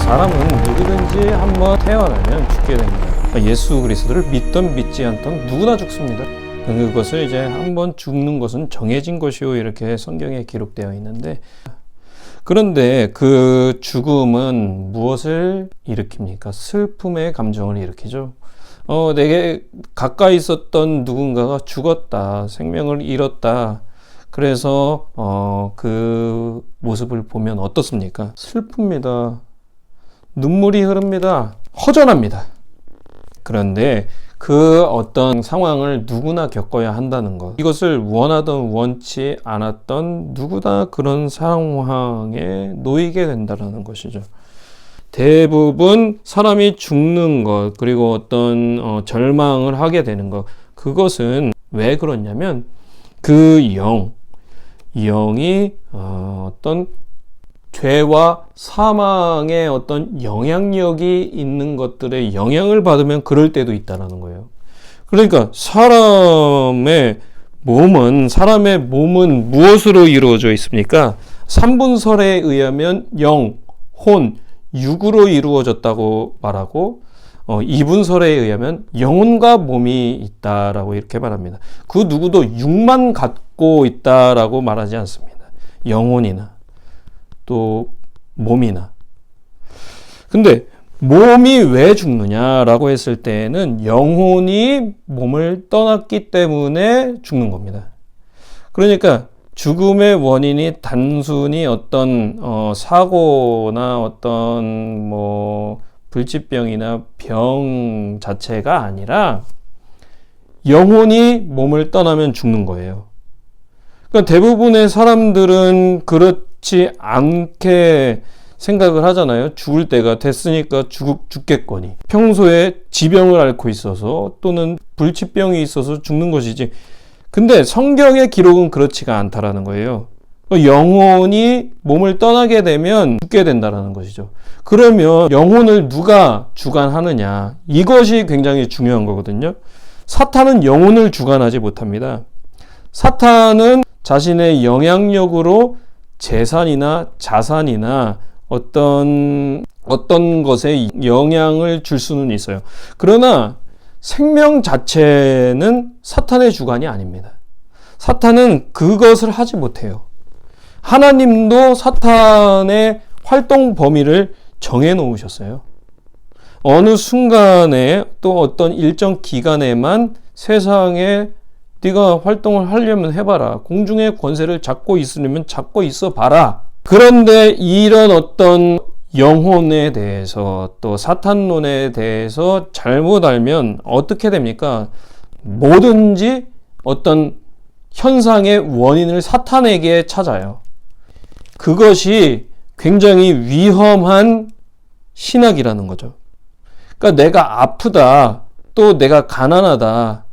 사람은 누구든지 한번 태어나면 죽게 됩니다. 예수 그리스도를 믿던 믿지 않던 누구나 죽습니다. 그것을 이제 한번 죽는 것은 정해진 것이요 이렇게 성경에 기록되어 있는데, 그런데 그 죽음은 무엇을 일으킵니까? 슬픔의 감정을 일으키죠. 내게 가까이 있었던 누군가가 죽었다, 생명을 잃었다. 그래서 그 모습을 보면 어떻습니까? 슬픕니다. 눈물이 흐릅니다. 허전합니다. 그런데 그 어떤 상황을 누구나 겪어야 한다는 것, 이것을 원하던 원치 않았던 누구나 그런 상황에 놓이게 된다는 것이죠. 대부분 사람이 죽는 것, 그리고 어떤 절망을 하게 되는 것, 그것은 왜 그렇냐면 그 영이 어떤 죄와 사망의 어떤 영향력이 있는 것들의 영향을 받으면 그럴 때도 있다는 거예요. 그러니까 사람의 몸은 무엇으로 이루어져 있습니까? 3분설에 의하면 영, 혼, 육으로 이루어졌다고 말하고 2분설에 의하면 영혼과 몸이 있다라고 이렇게 말합니다. 그 누구도 육만 갖고 있다라고 말하지 않습니다. 영혼이나 또 몸이나. 근데 몸이 왜 죽느냐라고 했을 때는 영혼이 몸을 떠났기 때문에 죽는 겁니다. 그러니까 죽음의 원인이 단순히 어떤 사고나 어떤 불치병이나 병 자체가 아니라 영혼이 몸을 떠나면 죽는 거예요. 그러니까 대부분의 사람들은 그렇지 않게 생각을 하잖아요. 죽을 때가 됐으니까 죽겠거니. 평소에 지병을 앓고 있어서 또는 불치병이 있어서 죽는 것이지. 근데 성경의 기록은 그렇지가 않다라는 거예요. 영혼이 몸을 떠나게 되면 죽게 된다라는 것이죠. 그러면 영혼을 누가 주관하느냐, 이것이 굉장히 중요한 거거든요. 사탄은 영혼을 주관하지 못합니다. 사탄은 자신의 영향력으로 재산이나 자산이나 어떤 것에 영향을 줄 수는 있어요. 그러나 생명 자체는 사탄의 주관이 아닙니다. 사탄은 그것을 하지 못해요. 하나님도 사탄의 활동 범위를 정해 놓으셨어요. 어느 순간에 또 어떤 일정 기간에만 세상에 네가 활동을 하려면 해봐라. 공중의 권세를 잡고 있으려면 잡고 있어 봐라. 그런데 이런 어떤 영혼에 대해서 또 사탄론에 대해서 잘못 알면 어떻게 됩니까? 뭐든지 어떤 현상의 원인을 사탄에게 찾아요. 그것이 굉장히 위험한 신학이라는 거죠. 그러니까 내가 아프다, 또 내가 가난하다.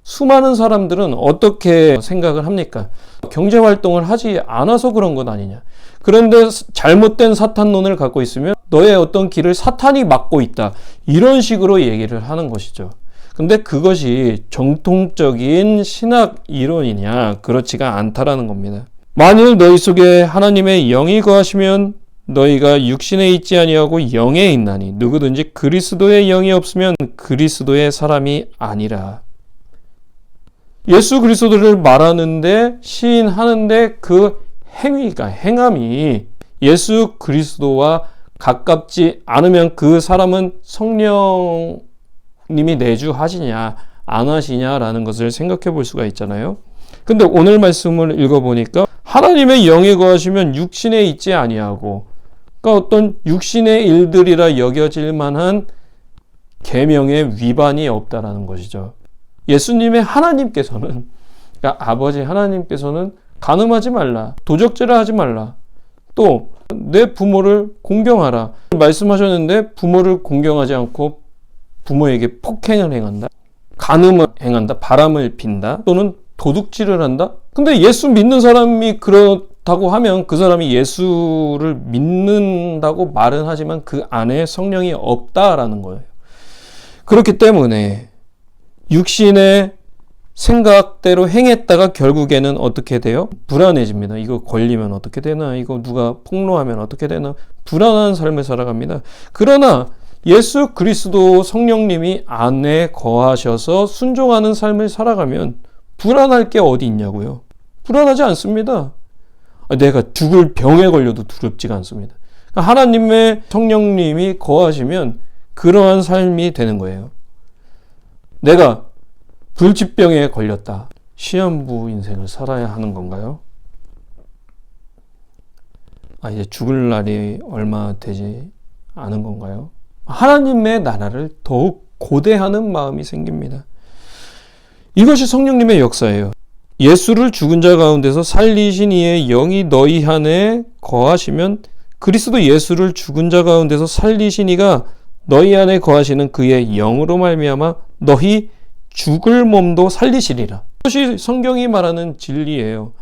수많은 사람들은 어떻게 생각을 합니까? 경제활동을 하지 않아서 그런 것 아니냐. 그런데 잘못된 사탄론을 갖고 있으면 너의 어떤 길을 사탄이 막고 있다. 이런 식으로 얘기를 하는 것이죠. 근데 그것이 정통적인 신학 이론이냐? 그렇지가 않다라는 겁니다. 만일 너희 속에 하나님의 영이 거하시면 너희가 육신에 있지 아니하고 영에 있나니 누구든지 그리스도의 영이 없으면 그리스도의 사람이 아니라. 예수 그리스도를 말하는데 시인하는데 그 행함이 예수 그리스도와 가깝지 않으면 그 사람은 성령님이 내주하시냐 안 하시냐라는 것을 생각해 볼 수가 있잖아요. 근데 오늘 말씀을 읽어보니까 하나님의 영에 거하시면 육신에 있지 아니하고, 그러니까 어떤 육신의 일들이라 여겨질 만한 계명의 위반이 없다라는 것이죠. 예수님의 하나님께서는, 그러니까 아버지 하나님께서는 간음하지 말라, 도적질을 하지 말라, 또 내 부모를 공경하라 말씀하셨는데 부모를 공경하지 않고 부모에게 폭행을 행한다, 간음을 행한다, 바람을 핀다, 또는 도둑질을 한다? 근데 예수 믿는 사람이 그렇다고 하면 그 사람이 예수를 믿는다고 말은 하지만 그 안에 성령이 없다라는 거예요. 그렇기 때문에 육신의 생각대로 행했다가 결국에는 어떻게 돼요? 불안해집니다. 이거 걸리면 어떻게 되나? 이거 누가 폭로하면 어떻게 되나? 불안한 삶을 살아갑니다. 그러나 예수 그리스도 성령님이 안에 거하셔서 순종하는 삶을 살아가면 불안할 게 어디 있냐고요? 불안하지 않습니다. 내가 죽을 병에 걸려도 두렵지가 않습니다. 하나님의 성령님이 거하시면 그러한 삶이 되는 거예요. 내가 불치병에 걸렸다. 시한부 인생을 살아야 하는 건가요? 이제 죽을 날이 얼마 되지 않은 건가요? 하나님의 나라를 더욱 고대하는 마음이 생깁니다. 이것이 성령님의 역사예요. 예수를 죽은 자 가운데서 살리신 이의 영이 너희 안에 거하시면 그리스도 예수를 죽은 자 가운데서 살리신 이가 너희 안에 거하시는 그의 영으로 말미암아 너희 죽을 몸도 살리시리라. 이것이 성경이 말하는 진리예요.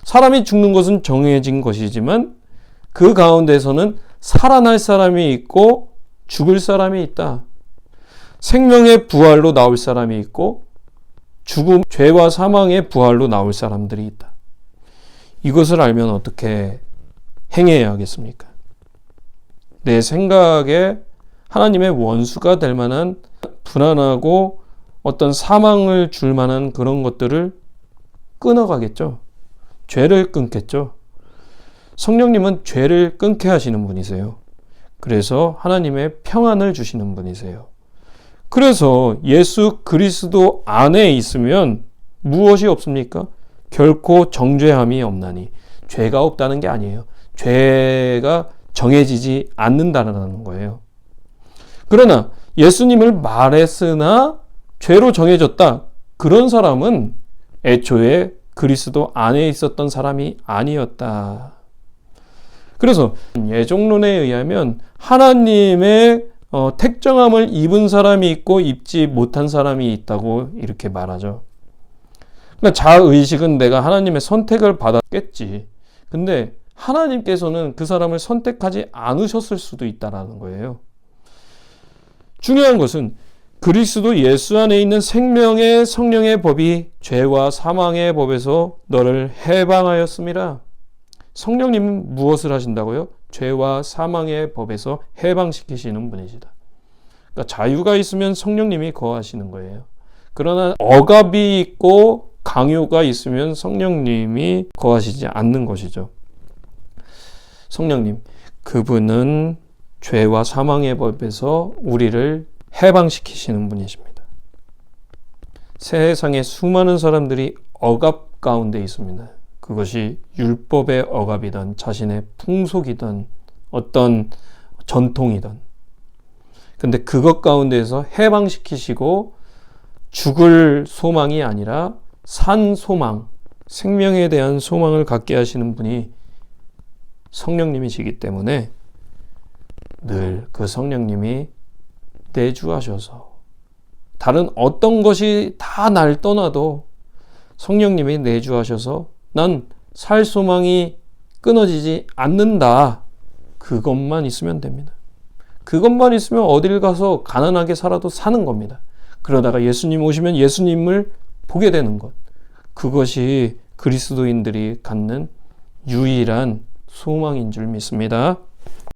사람이 죽는 것은 정해진 것이지만 그 가운데서는 살아날 사람이 있고 죽을 사람이 있다. 생명의 부활로 나올 사람이 있고 죽음, 죄와 사망의 부활로 나올 사람들이 있다. 이것을 알면 어떻게 행해야 하겠습니까? 내 생각에 하나님의 원수가 될 만한 불안하고 어떤 사망을 줄 만한 그런 것들을 끊어가겠죠. 죄를 끊겠죠. 성령님은 죄를 끊게 하시는 분이세요. 그래서 하나님의 평안을 주시는 분이세요. 그래서 예수 그리스도 안에 있으면 무엇이 없습니까? 결코 정죄함이 없나니. 죄가 없다는 게 아니에요. 죄가 정해지지 않는다는 거예요. 그러나 예수님을 말했으나 죄로 정해졌다. 그런 사람은 애초에 그리스도 안에 있었던 사람이 아니었다. 그래서 예종론에 의하면 하나님의 택정함을 입은 사람이 있고 입지 못한 사람이 있다고 이렇게 말하죠. 그러니까 자의식은 내가 하나님의 선택을 받았겠지. 근데 하나님께서는 그 사람을 선택하지 않으셨을 수도 있다는 거예요. 중요한 것은 그리스도 예수 안에 있는 생명의 성령의 법이 죄와 사망의 법에서 너를 해방하였습니다. 성령님은 무엇을 하신다고요? 죄와 사망의 법에서 해방시키시는 분이시다. 그러니까 자유가 있으면 성령님이 거하시는 거예요. 그러나 억압이 있고 강요가 있으면 성령님이 거하시지 않는 것이죠. 성령님, 그분은 죄와 사망의 법에서 우리를 해방시키시는 분이십니다. 세상에 수많은 사람들이 억압 가운데 있습니다. 그것이 율법의 억압이든 자신의 풍속이든 어떤 전통이든. 근데 그것 가운데에서 해방시키시고 죽을 소망이 아니라 산 소망, 생명에 대한 소망을 갖게 하시는 분이 성령님이시기 때문에 늘 그 성령님이 내주하셔서 다른 어떤 것이 다 날 떠나도 성령님이 내주하셔서 난 살 소망이 끊어지지 않는다. 그것만 있으면 됩니다. 그것만 있으면 어딜 가서 가난하게 살아도 사는 겁니다. 그러다가 예수님 오시면 예수님을 보게 되는 것. 그것이 그리스도인들이 갖는 유일한 소망인 줄 믿습니다.